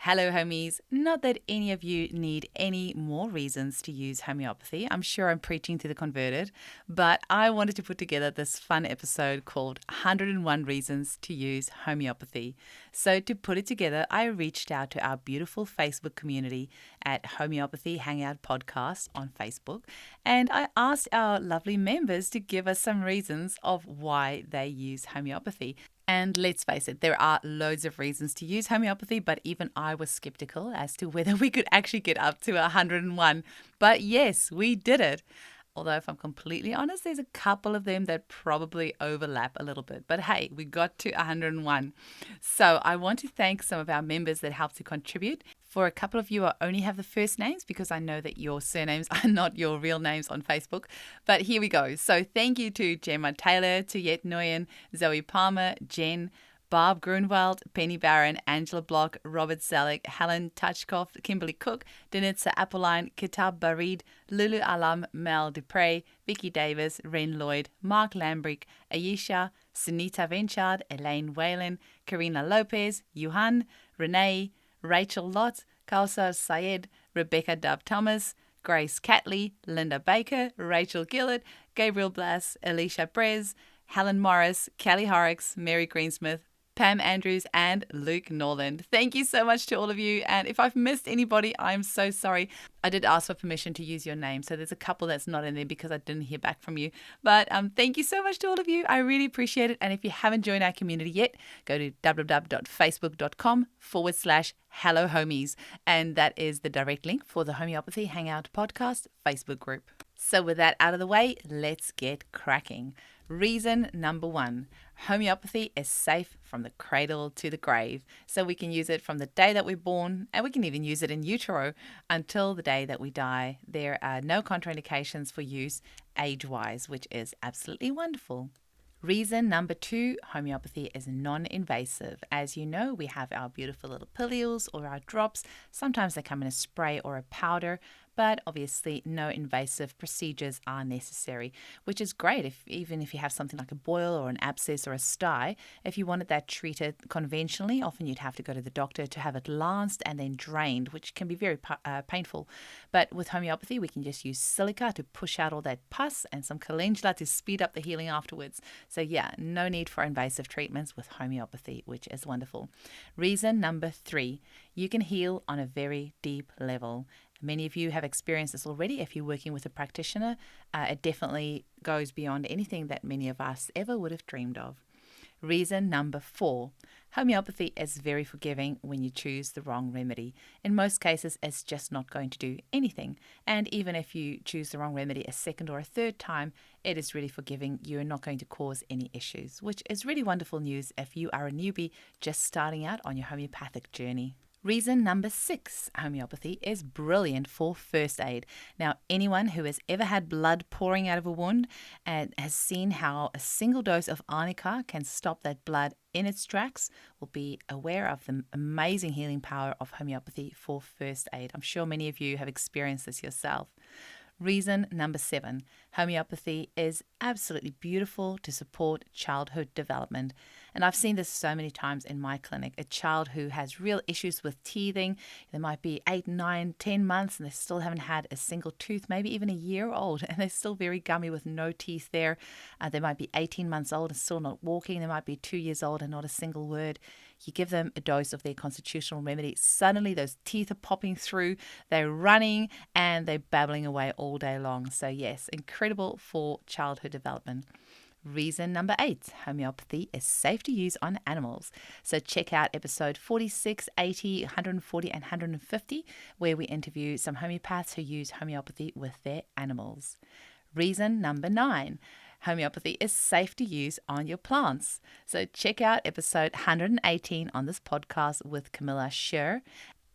Hello, homies. Not that any of you need any more reasons to use homeopathy. I'm sure I'm preaching to the converted, but I wanted to put together this fun episode called 101 Reasons to Use Homeopathy. So to put it together, I reached out to our beautiful Facebook community at Homeopathy Hangout Podcast on Facebook, and I asked our lovely members to give us some reasons of why they use homeopathy. And let's face it, there are loads of reasons to use homeopathy, but even I was skeptical as to whether we could actually get up to 101. But yes, we did it. Although, if I'm completely honest, there's a couple of them that probably overlap a little bit. But hey, we got to 101. So I want to thank some of our members that helped to contribute. For a couple of you, I only have the first names because I know that your surnames are not your real names on Facebook. But here we go. So thank you to Gemma Taylor, Tuyet Nguyen, Zoe Palmer, Jen, Barb Grunwald, Penny Barron, Angela Block, Robert Selleck, Helen Touchkoff, Kimberly Cook, Denitza Appeline, Kitab Barid, Lulu Alam, Mel Dupre, Vicky Davis, Ren Lloyd, Mark Lambrick, Ayesha, Sunita Venchard, Elaine Whalen, Karina Lopez, Yuhan, Renee, Rachel Lott, Kausar Syed, Rebecca Dove Thomas, Grace Catley, Linda Baker, Rachel Gillett, Gabriel Blass, Alicia Brez, Helen Morris, Kelly Horrocks, Mary Greensmith, Pam Andrews, and Luke Norland. Thank you so much to all of you. And if I've missed anybody, I'm so sorry. I did ask for permission to use your name, so there's a couple that's not in there because I didn't hear back from you. But thank you so much to all of you. I really appreciate it. And if you haven't joined our community yet, go to www.facebook.com/Hello Homies. And that is the direct link for the Homeopathy Hangout Podcast Facebook group. So with that out of the way, let's get cracking. Reason number 1, homeopathy is safe from the cradle to the grave. So we can use it from the day that we're born, and we can even use it in utero until the day that we die. There are no contraindications for use age-wise, which is absolutely wonderful. Reason number 2, homeopathy is non-invasive. As you know, we have our beautiful little pillules or our drops. Sometimes they come in a spray or a powder, but obviously no invasive procedures are necessary, which is great even if you have something like a boil or an abscess or a sty. If you wanted that treated conventionally, often you'd have to go to the doctor to have it lanced and then drained, which can be very painful. But with homeopathy, we can just use silica to push out all that pus and some calendula to speed up the healing afterwards. So yeah, no need for invasive treatments with homeopathy, which is wonderful. Reason number 3, you can heal on a very deep level. Many of you have experienced this already. If you're working with a practitioner, it definitely goes beyond anything that many of us ever would have dreamed of. Reason number 4, homeopathy is very forgiving when you choose the wrong remedy. In most cases, it's just not going to do anything. And even if you choose the wrong remedy a second or a third time, it is really forgiving. You're not going to cause any issues, which is really wonderful news if you are a newbie just starting out on your homeopathic journey. Reason number 6, homeopathy is brilliant for first aid. Now, anyone who has ever had blood pouring out of a wound and has seen how a single dose of arnica can stop that blood in its tracks will be aware of the amazing healing power of homeopathy for first aid. I'm sure many of you have experienced this yourself. Reason number 7, homeopathy is absolutely beautiful to support childhood development. And I've seen this so many times in my clinic. A child who has real issues with teething, they might be 8, 9, 10 months and they still haven't had a single tooth, maybe even a year old, and they're still very gummy with no teeth there. They might be 18 months old and still not walking. They might be 2 years old and not a single word. You give them a dose of their constitutional remedy, suddenly those teeth are popping through, they're running and they're babbling away all day long. So yes, incredible for childhood development. Reason number 8, homeopathy is safe to use on animals. So check out episode 46, 80, 140 and 150, where we interview some homeopaths who use homeopathy with their animals. Reason number 9, homeopathy is safe to use on your plants. So check out episode 118 on this podcast with Camilla Scher.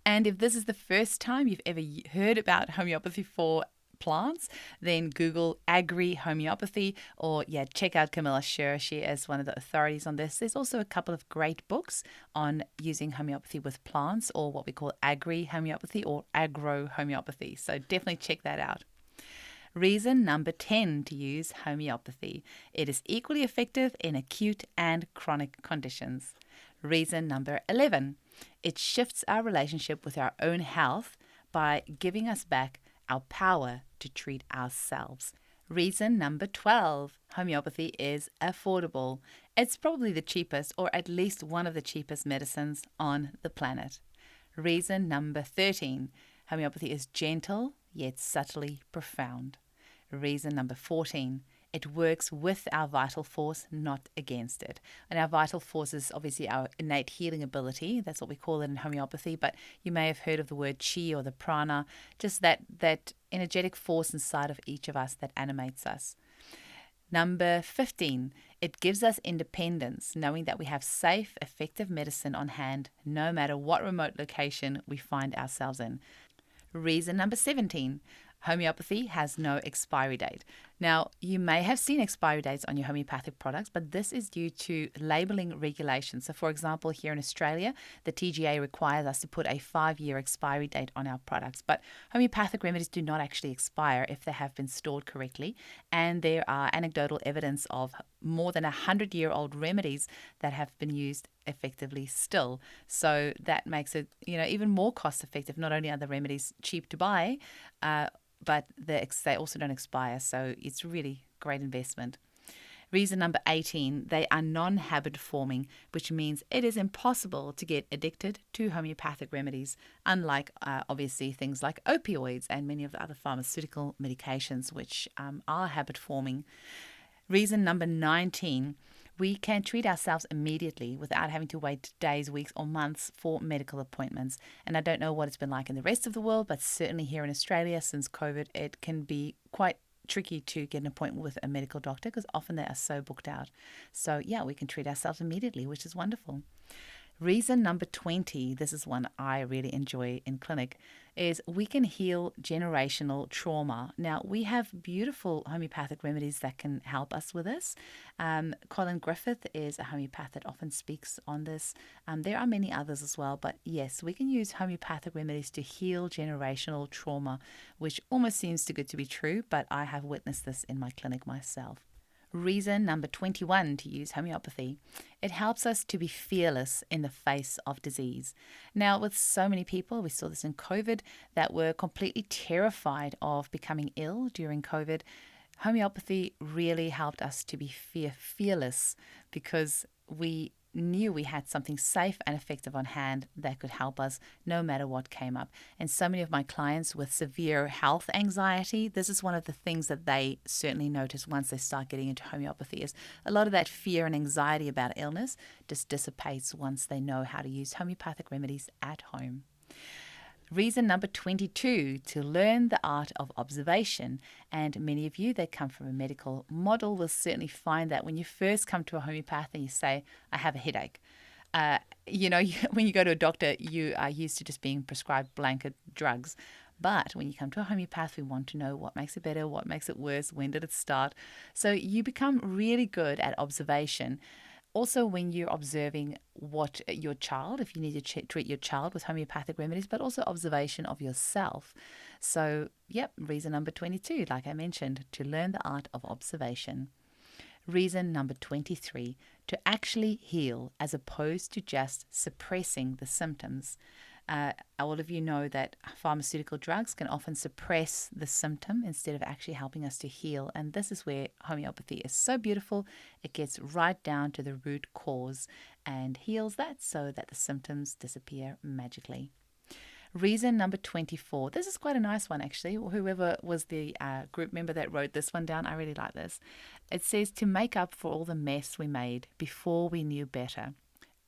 And if this is the first time you've ever heard about homeopathy for plants, then Google agri-homeopathy or check out Camilla Scher. She is one of the authorities on this. There's also a couple of great books on using homeopathy with plants, or what we call agri-homeopathy or agro-homeopathy. So definitely check that out. Reason number 10 to use homeopathy. It is equally effective in acute and chronic conditions. Reason number 11. It shifts our relationship with our own health by giving us back our power to treat ourselves. Reason number 12, homeopathy is affordable. It's probably the cheapest, or at least one of the cheapest medicines on the planet. Reason number 13, homeopathy is gentle yet subtly profound. Reason number 14, it works with our vital force, not against it. And our vital force is obviously our innate healing ability. That's what we call it in homeopathy. But you may have heard of the word chi or the prana, just that energetic force inside of each of us that animates us. Number 15, it gives us independence, knowing that we have safe, effective medicine on hand, no matter what remote location we find ourselves in. Reason number 17, homeopathy has no expiry date. Now, you may have seen expiry dates on your homeopathic products, but this is due to labeling regulations. So, for example, here in Australia, the TGA requires us to put a 5-year expiry date on our products. But homeopathic remedies do not actually expire if they have been stored correctly. And there are anecdotal evidence of more than 100-year-old remedies that have been used effectively still. So that makes it, even more cost effective. Not only are the remedies cheap to buy, but they also don't expire. So it's really great investment. Reason number 18, they are non-habit forming, which means it is impossible to get addicted to homeopathic remedies, unlike obviously things like opioids and many of the other pharmaceutical medications, which are habit forming. Reason number 19, we can treat ourselves immediately without having to wait days, weeks, or months for medical appointments. And I don't know what it's been like in the rest of the world, but certainly here in Australia, since COVID, it can be quite tricky to get an appointment with a medical doctor because often they are so booked out. So yeah, we can treat ourselves immediately, which is wonderful. Reason number 20, this is one I really enjoy in clinic, is we can heal generational trauma. Now, we have beautiful homeopathic remedies that can help us with this. Colin Griffith is a homeopath that often speaks on this. There are many others as well, but yes, we can use homeopathic remedies to heal generational trauma, which almost seems too good to be true, but I have witnessed this in my clinic myself. Reason number 21 to use homeopathy. It helps us to be fearless in the face of disease. Now, with so many people, we saw this in COVID, that were completely terrified of becoming ill during COVID, homeopathy really helped us to be fearless because we knew we had something safe and effective on hand that could help us no matter what came up. And so many of my clients with severe health anxiety, this is one of the things that they certainly notice once they start getting into homeopathy, is a lot of that fear and anxiety about illness just dissipates once they know how to use homeopathic remedies at home. Reason number 22, to learn the art of observation. And many of you that come from a medical model will certainly find that when you first come to a homeopath and you say, I have a headache, when you go to a doctor, you are used to just being prescribed blanket drugs. But when you come to a homeopath, we want to know what makes it better, what makes it worse, when did it start. So you become really good at observation. Also, when you're observing what your child, if you need to treat your child with homeopathic remedies, but also observation of yourself. So, reason number 22, like I mentioned, to learn the art of observation. Reason number 23, to actually heal as opposed to just suppressing the symptoms. All of you know that pharmaceutical drugs can often suppress the symptom instead of actually helping us to heal. And this is where homeopathy is so beautiful. It gets right down to the root cause and heals that so that the symptoms disappear magically. Reason number 24. This is quite a nice one, actually. Whoever was the group member that wrote this one down, I really like this. It says to make up for all the mess we made before we knew better.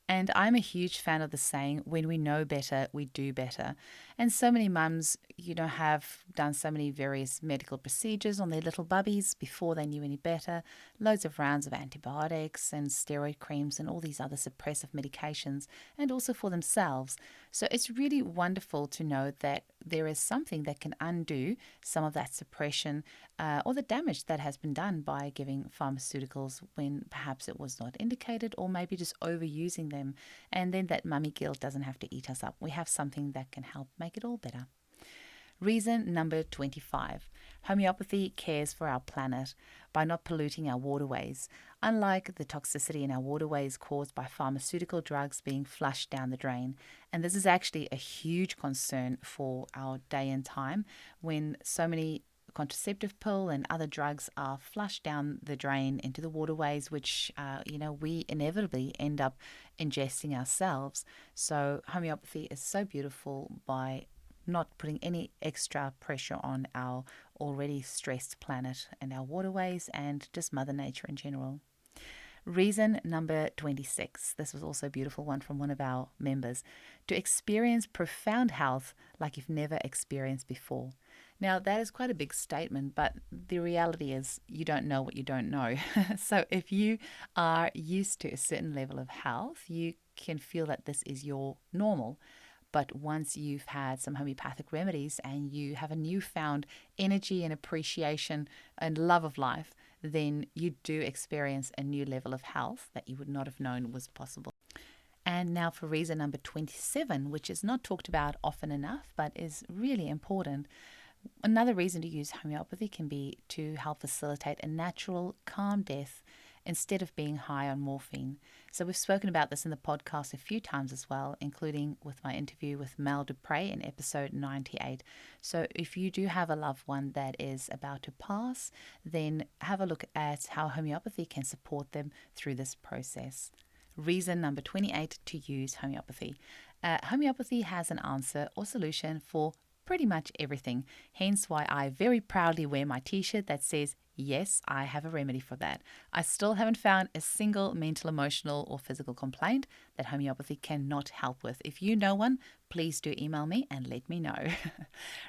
And I'm a huge fan of the saying, when we know better, we do better. And so many mums, have done so many various medical procedures on their little bubbies before they knew any better. Loads of rounds of antibiotics and steroid creams and all these other suppressive medications, and also for themselves. So it's really wonderful to know that there is something that can undo some of that suppression or the damage that has been done by giving pharmaceuticals when perhaps it was not indicated, or maybe just overusing them. And then that mummy guilt doesn't have to eat us up. We have something that can help make it all better. Reason number 25. Homeopathy cares for our planet by not polluting our waterways, unlike the toxicity in our waterways caused by pharmaceutical drugs being flushed down the drain. And this is actually a huge concern for our day and time when so many contraceptive pill and other drugs are flushed down the drain into the waterways, which we inevitably end up ingesting ourselves. So homeopathy is so beautiful by not putting any extra pressure on our already stressed planet and our waterways and just Mother Nature in general. Reason number 26. This was also a beautiful one from one of our members. To experience profound health like you've never experienced before. Now, that is quite a big statement, but the reality is you don't know what you don't know. So if you are used to a certain level of health, you can feel that this is your normal. But once you've had some homeopathic remedies and you have a newfound energy and appreciation and love of life, then you do experience a new level of health that you would not have known was possible. And now for reason number 27, which is not talked about often enough, but is really important. Another reason to use homeopathy can be to help facilitate a natural, calm death instead of being high on morphine. So we've spoken about this in the podcast a few times as well, including with my interview with Mel Dupre in episode 98. So if you do have a loved one that is about to pass, then have a look at how homeopathy can support them through this process. Reason number 28 to use homeopathy. Homeopathy has an answer or solution for pretty much everything. Hence why I very proudly wear my t-shirt that says, yes, I have a remedy for that. I still haven't found a single mental, emotional, or physical complaint that homeopathy cannot help with. If you know one, please do email me and let me know.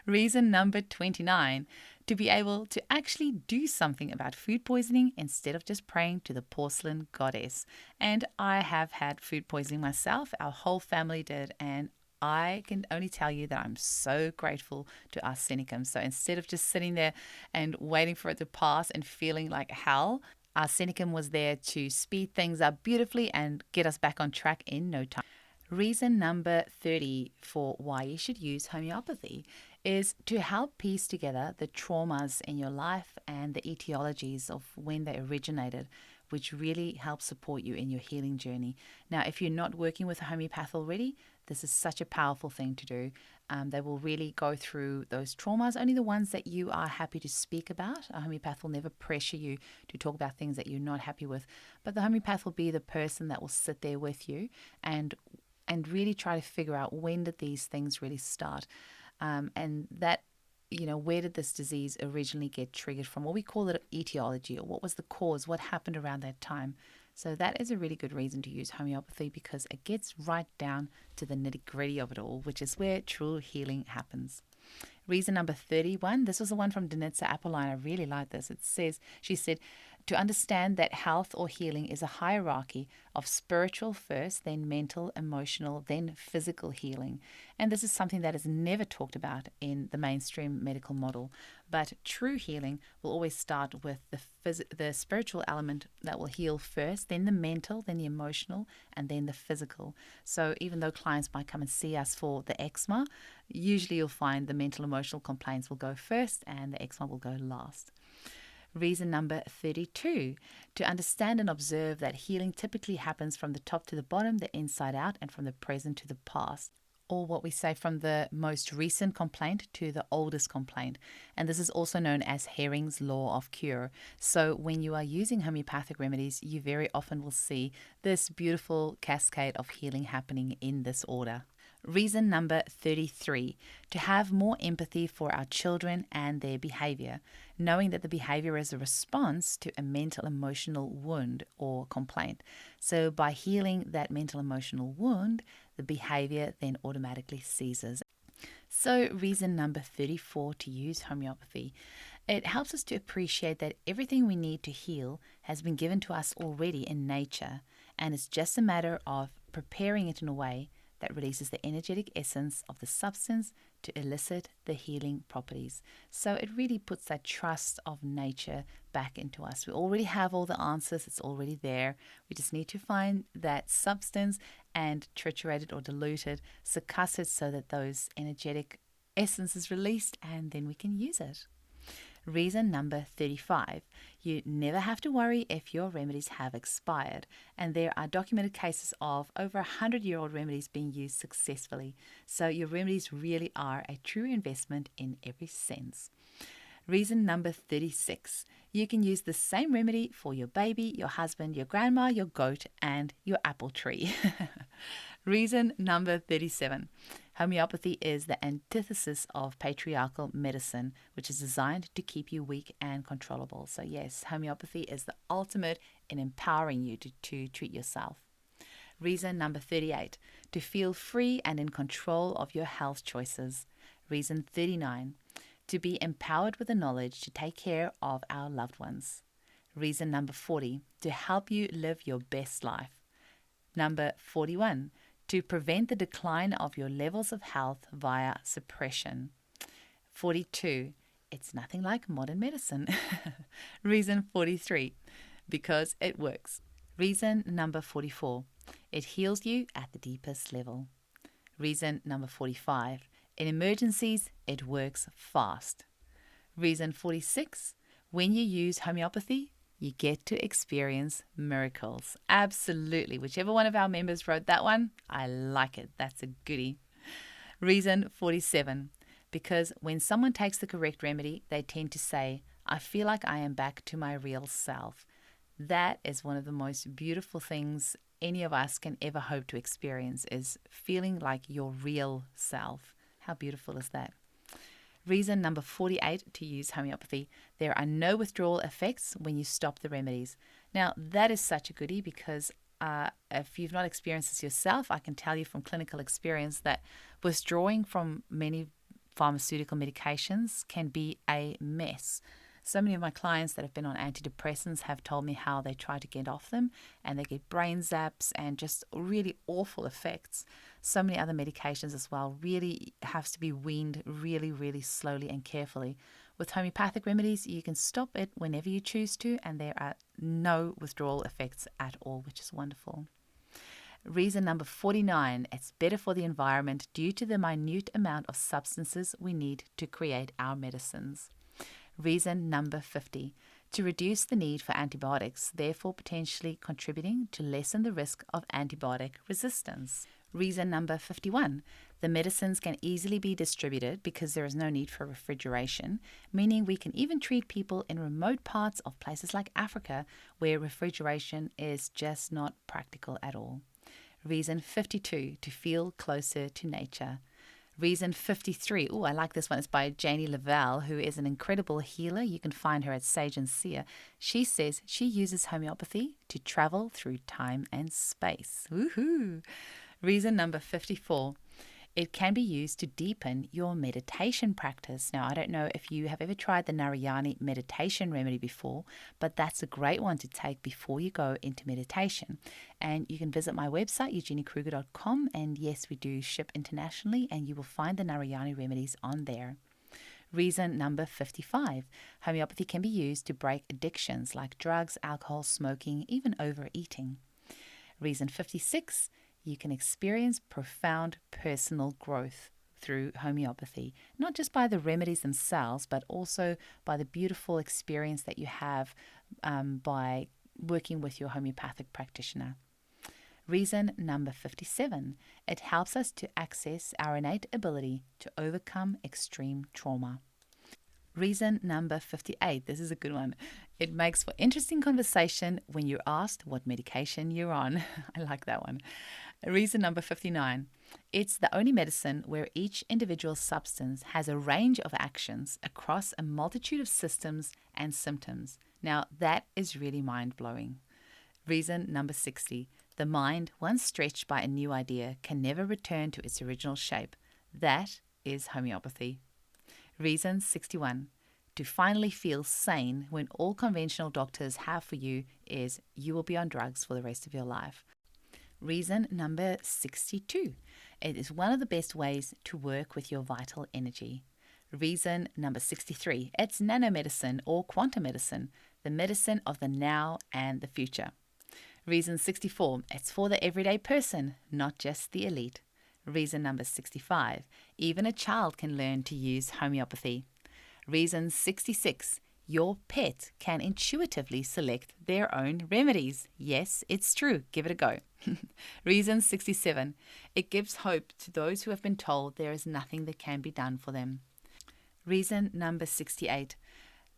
Reason number 29, to be able to actually do something about food poisoning instead of just praying to the porcelain goddess. And I have had food poisoning myself. Our whole family did, and I can only tell you that I'm so grateful to arsenicum. So instead of just sitting there and waiting for it to pass and feeling like hell, arsenicum was there to speed things up beautifully and get us back on track in no time. Reason number 30 for why you should use homeopathy is to help piece together the traumas in your life and the etiologies of when they originated, which really helps support you in your healing journey. Now, if you're not working with a homeopath already, this is such a powerful thing to do. They will really go through those traumas, only the ones that you are happy to speak about. A homeopath will never pressure you to talk about things that you're not happy with, but the homeopath will be the person that will sit there with you and really try to figure out when did these things really start, and that, where did this disease originally get triggered from? What we call it etiology, or what was the cause, what happened around that time. So that is a really good reason to use homeopathy because it gets right down to the nitty-gritty of it all, which is where true healing happens. Reason number 31, this was the one from Denitza Appeline. I really like this. She said, to understand that health or healing is a hierarchy of spiritual first, then mental, emotional, then physical healing. And this is something that is never talked about in the mainstream medical model. But true healing will always start with the spiritual element that will heal first, then the mental, then the emotional, and then the physical. So even though clients might come and see us for the eczema, usually you'll find the mental, emotional complaints will go first and the eczema will go last. Reason number 32, to understand and observe that healing typically happens from the top to the bottom, the inside out, and from the present to the past. Or what we say from the most recent complaint to the oldest complaint. And this is also known as Hering's Law of Cure. So when you are using homeopathic remedies, you very often will see this beautiful cascade of healing happening in this order. Reason number 33, to have more empathy for our children and their behavior, knowing that the behavior is a response to a mental emotional wound or complaint. So by healing that mental emotional wound, the behavior then automatically ceases. So reason number 34 to use homeopathy. It helps us to appreciate that everything we need to heal has been given to us already in nature, and it's just a matter of preparing it in a way that releases the energetic essence of the substance to elicit the healing properties. So it really puts that trust of nature back into us. We already have all the answers. It's already there. We just need to find that substance and triturate it or dilute it, succuss it so that those energetic essence is released, and then we can use it. Reason number 35. You never have to worry if your remedies have expired, and there are documented cases of over 100-year-old remedies being used successfully. So your remedies really are a true investment in every sense. Reason number 36. You can use the same remedy for your baby, your husband, your grandma, your goat, and your apple tree. Reason number 37. Homeopathy is the antithesis of patriarchal medicine, which is designed to keep you weak and controllable. So yes, homeopathy is the ultimate in empowering you to treat yourself. Reason number 38. To feel free and in control of your health choices. Reason 39. To be empowered with the knowledge to take care of our loved ones. Reason number 40. To help you live your best life. Number 41. To prevent the decline of your levels of health via suppression. 42. It's nothing like modern medicine. Reason 43. Because it works. Reason number 44. It heals you at the deepest level. Reason number 45. In emergencies, it works fast. Reason 46. When you use homeopathy, you get to experience miracles. Absolutely. Whichever one of our members wrote that one, I like it. That's a goodie. Reason 47. Because when someone takes the correct remedy, they tend to say, I feel like I am back to my real self. That is one of the most beautiful things any of us can ever hope to experience, is feeling like your real self. How beautiful is that? Reason number 48 to use homeopathy. There are no withdrawal effects when you stop the remedies. Now, that is such a goodie because if you've not experienced this yourself, I can tell you from clinical experience that withdrawing from many pharmaceutical medications can be a mess. So many of my clients that have been on antidepressants have told me how they try to get off them and they get brain zaps and just really awful effects. So many other medications as well really has to be weaned really, really slowly and carefully. With homeopathic remedies, you can stop it whenever you choose to, and there are no withdrawal effects at all, which is wonderful. Reason number 49, it's better for the environment due to the minute amount of substances we need to create our medicines. Reason number 50, to reduce the need for antibiotics, therefore potentially contributing to lessen the risk of antibiotic resistance. Reason number 51, the medicines can easily be distributed because there is no need for refrigeration, meaning we can even treat people in remote parts of places like Africa where refrigeration is just not practical at all. Reason 52, to feel closer to nature. Reason 53. Oh, I like this one. It's by Eugenie, who is an incredible healer. You can find her at Sage and Seer. She says she uses homeopathy to travel through time and space. Woohoo! Reason number 54. It can be used to deepen your meditation practice. Now, I don't know if you have ever tried the Narayani meditation remedy before, but that's a great one to take before you go into meditation. And you can visit my website, eugeniekruger.com, and yes, we do ship internationally, and you will find the Narayani remedies on there. Reason number 55. Homeopathy can be used to break addictions like drugs, alcohol, smoking, even overeating. Reason 56. You can experience profound personal growth through homeopathy, not just by the remedies themselves, but also by the beautiful experience that you have by working with your homeopathic practitioner. Reason number 57. It helps us to access our innate ability to overcome extreme trauma. Reason number 58. This is a good one. It makes for interesting conversation when you're asked what medication you're on. I like that one. Reason number 59. It's the only medicine where each individual substance has a range of actions across a multitude of systems and symptoms. Now, that is really mind-blowing. Reason number 60. The mind, once stretched by a new idea, can never return to its original shape. That is homeopathy. Reason 61. To finally feel sane when all conventional doctors have for you is you will be on drugs for the rest of your life. Reason number 62. It is one of the best ways to work with your vital energy. Reason number 63. It's nanomedicine or quantum medicine, the medicine of the now and the future. Reason 64. It's for the everyday person, not just the elite. Reason number 65, even a child can learn to use homeopathy. Reason 66, your pet can intuitively select their own remedies. Yes, it's true. Give it a go. Reason 67, it gives hope to those who have been told there is nothing that can be done for them. Reason number 68,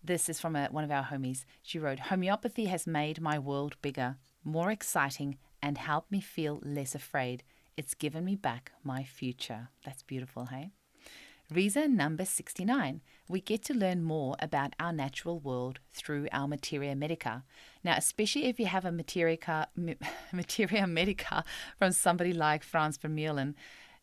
this is from one of our homies. She wrote, homeopathy has made my world bigger, more exciting, and helped me feel less afraid. It's given me back my future. That's beautiful, hey? Reason number 69, we get to learn more about our natural world through our materia medica. Now, especially if you have a materia medica from somebody like Frans Vermeulen,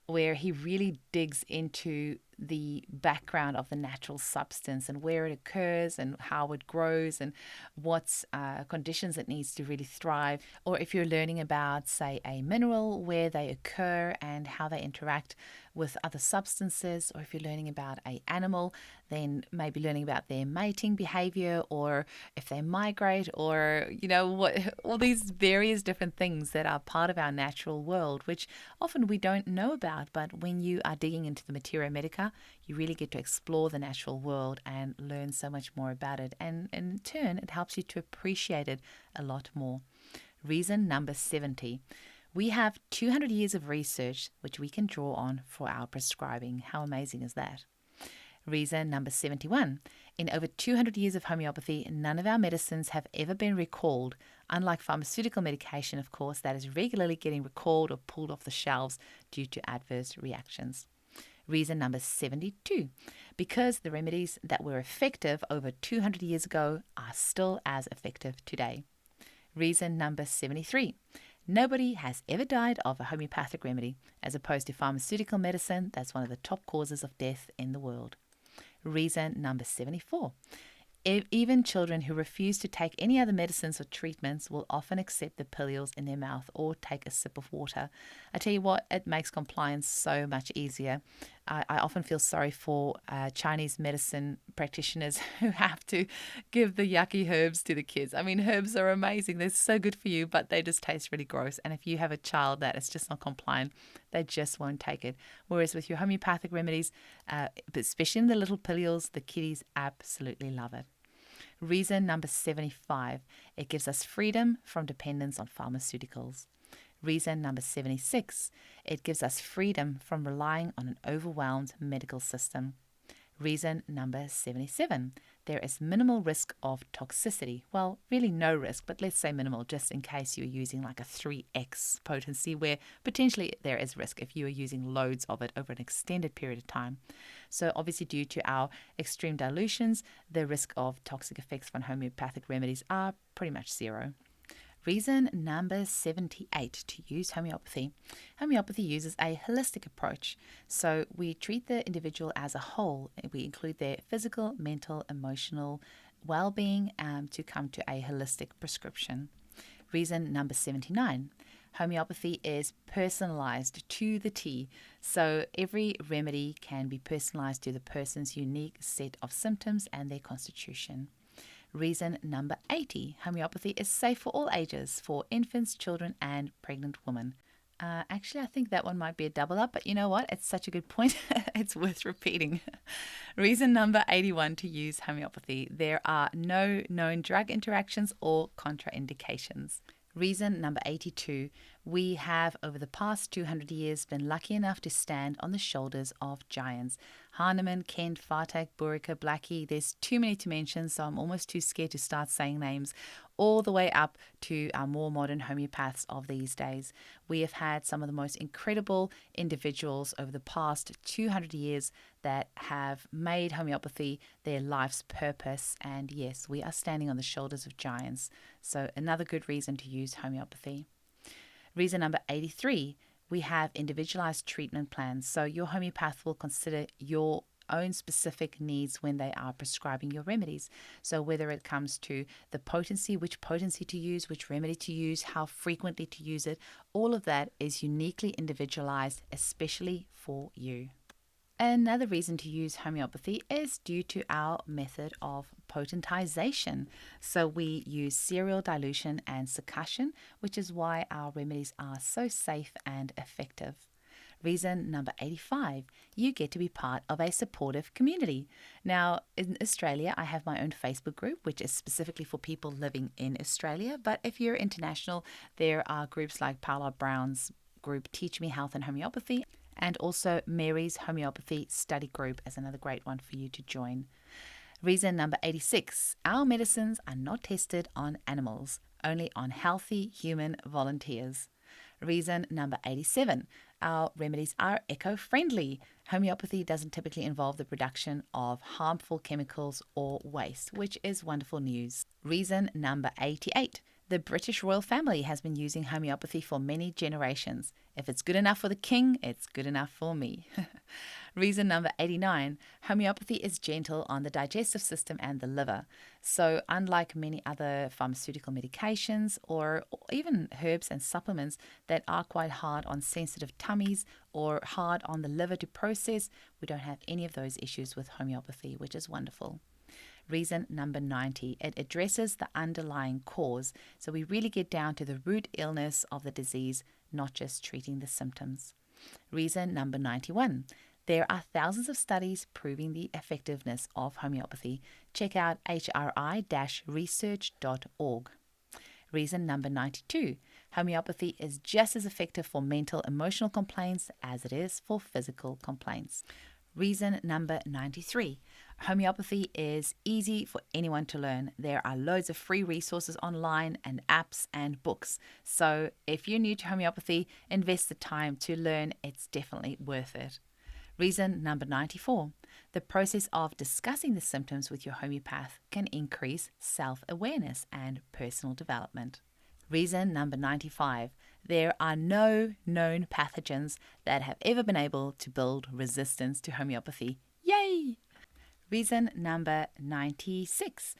where he really digs into the background of the natural substance and where it occurs and how it grows and what conditions it needs to really thrive. Or if you're learning about, say, a mineral, where they occur and how they interact with other substances, or if you're learning about an animal, then maybe learning about their mating behavior, or if they migrate, or what, all these various different things that are part of our natural world, which often we don't know about. But when you are digging into the materia medica, you really get to explore the natural world and learn so much more about it, and in turn it helps you to appreciate it a lot more. Reason number 70, we have 200 years of research which we can draw on for our prescribing. How amazing is that? Reason number 71. In over 200 years of homeopathy, none of our medicines have ever been recalled, unlike pharmaceutical medication, of course, that is regularly getting recalled or pulled off the shelves due to adverse reactions. Reason number 72. Because the remedies that were effective over 200 years ago are still as effective today. Reason number 73. Nobody has ever died of a homeopathic remedy, as opposed to pharmaceutical medicine that's one of the top causes of death in the world. Reason number 74. Even children who refuse to take any other medicines or treatments will often accept the pillules in their mouth or take a sip of water. I tell you what, it makes compliance so much easier. I often feel sorry for Chinese medicine practitioners who have to give the yucky herbs to the kids. I mean, herbs are amazing. They're so good for you, but they just taste really gross. And if you have a child that is just not compliant, they just won't take it. Whereas with your homeopathic remedies, especially in the little pillules, the kiddies absolutely love it. Reason number 75, it gives us freedom from dependence on pharmaceuticals. Reason number 76, it gives us freedom from relying on an overwhelmed medical system. Reason number 77, there is minimal risk of toxicity. Well, really no risk, but let's say minimal, just in case you're using like a 3x potency, where potentially there is risk if you are using loads of it over an extended period of time. So obviously, due to our extreme dilutions, the risk of toxic effects from homeopathic remedies are pretty much zero. Reason number 78 to use homeopathy. Homeopathy uses a holistic approach. So we treat the individual as a whole. We include their physical, mental, emotional well-being to come to a holistic prescription. Reason number 79. Homeopathy is personalized to the T. So every remedy can be personalized to the person's unique set of symptoms and their constitution. Reason number 80, homeopathy is safe for all ages, for infants, children, and pregnant women. Actually, I think that one might be a double up, but you know what? It's such a good point. It's worth repeating. Reason number 81 to use homeopathy. There are no known drug interactions or contraindications. Reason number 82, we have over the past 200 years been lucky enough to stand on the shoulders of giants. Hahnemann, Kent, Fartak, Burika, Blackie, there's too many to mention, so I'm almost too scared to start saying names, all the way up to our more modern homeopaths of these days. We have had some of the most incredible individuals over the past 200 years that have made homeopathy their life's purpose, and yes, we are standing on the shoulders of giants. So another good reason to use homeopathy. Reason number 83, we have individualized treatment plans. So your homeopath will consider your own specific needs when they are prescribing your remedies. So whether it comes to the potency, which potency to use, which remedy to use, how frequently to use it, all of that is uniquely individualized, especially for you. Another reason to use homeopathy is due to our method of potentization. So we use serial dilution and succussion, which is why our remedies are so safe and effective. Reason number 85, you get to be part of a supportive community. Now, in Australia, I have my own Facebook group, which is specifically for people living in Australia. But if you're international, there are groups like Paula Brown's group, Teach Me Health and Homeopathy, and also Mary's Homeopathy Study Group as another great one for you to join. Reason number 86, our medicines are not tested on animals, only on healthy human volunteers. Reason number 87, our remedies are eco-friendly. Homeopathy doesn't typically involve the production of harmful chemicals or waste, which is wonderful news. Reason number 88, the British royal family has been using homeopathy for many generations. If it's good enough for the king, it's good enough for me. Reason number 89, homeopathy is gentle on the digestive system and the liver. So unlike many other pharmaceutical medications or even herbs and supplements that are quite hard on sensitive tummies or hard on the liver to process, we don't have any of those issues with homeopathy, which is wonderful. Reason number 90, it addresses the underlying cause. So we really get down to the root illness of the disease, not just treating the symptoms. Reason number 91, there are thousands of studies proving the effectiveness of homeopathy. Check out hri-research.org. Reason number 92, homeopathy is just as effective for mental, emotional complaints as it is for physical complaints. Reason number 93, homeopathy is easy for anyone to learn. There are loads of free resources online and apps and books. So if you're new to homeopathy, invest the time to learn. It's definitely worth it. Reason number 94, the process of discussing the symptoms with your homeopath can increase self-awareness and personal development. Reason number 95, there are no known pathogens that have ever been able to build resistance to homeopathy. Yay! Reason number 96,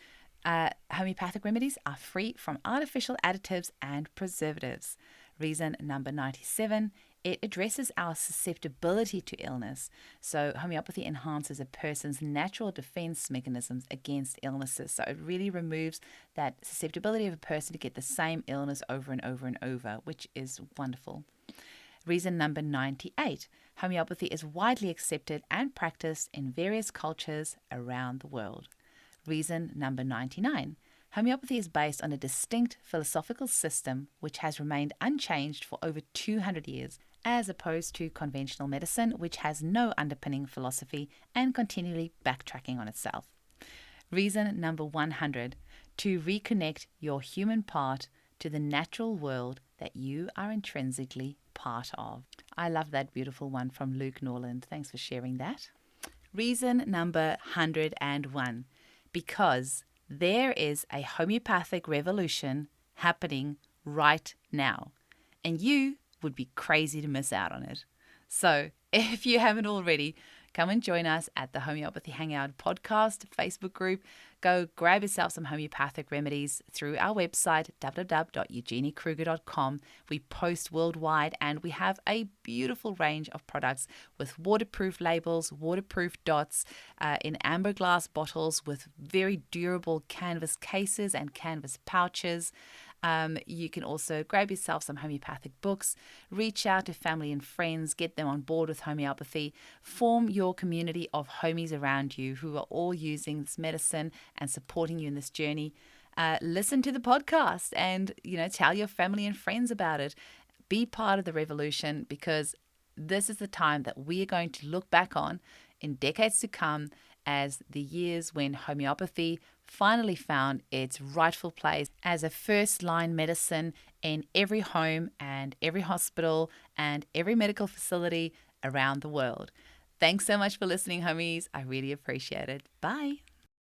homeopathic remedies are free from artificial additives and preservatives. Reason number 97, it addresses our susceptibility to illness. So homeopathy enhances a person's natural defense mechanisms against illnesses. So it really removes that susceptibility of a person to get the same illness over and over and over, which is wonderful. Reason number 98, homeopathy is widely accepted and practiced in various cultures around the world. Reason number 99, homeopathy is based on a distinct philosophical system which has remained unchanged for over 200 years, as opposed to conventional medicine, which has no underpinning philosophy and continually backtracking on itself. Reason number 100, to reconnect your human part to the natural world that you are intrinsically part of. I love that beautiful one from Luke Norland. Thanks for sharing that. Reason number 101, because there is a homeopathic revolution happening right now, and you would be crazy to miss out on it. So if you haven't already, come and join us at the Homeopathy Hangout podcast Facebook group. Go grab yourself some homeopathic remedies through our website, www.eugeniekruger.com. We post worldwide and we have a beautiful range of products with waterproof labels, waterproof dots, in amber glass bottles with very durable canvas cases and canvas pouches. You can also grab yourself some homeopathic books, reach out to family and friends, get them on board with homeopathy, form your community of homies around you who are all using this medicine and supporting you in this journey. Listen to the podcast and, tell your family and friends about it. Be part of the revolution, because this is the time that we are going to look back on in decades to come as the years when homeopathy finally found its rightful place as a first-line medicine in every home and every hospital and every medical facility around the world. Thanks so much for listening, homies. I really appreciate it. Bye.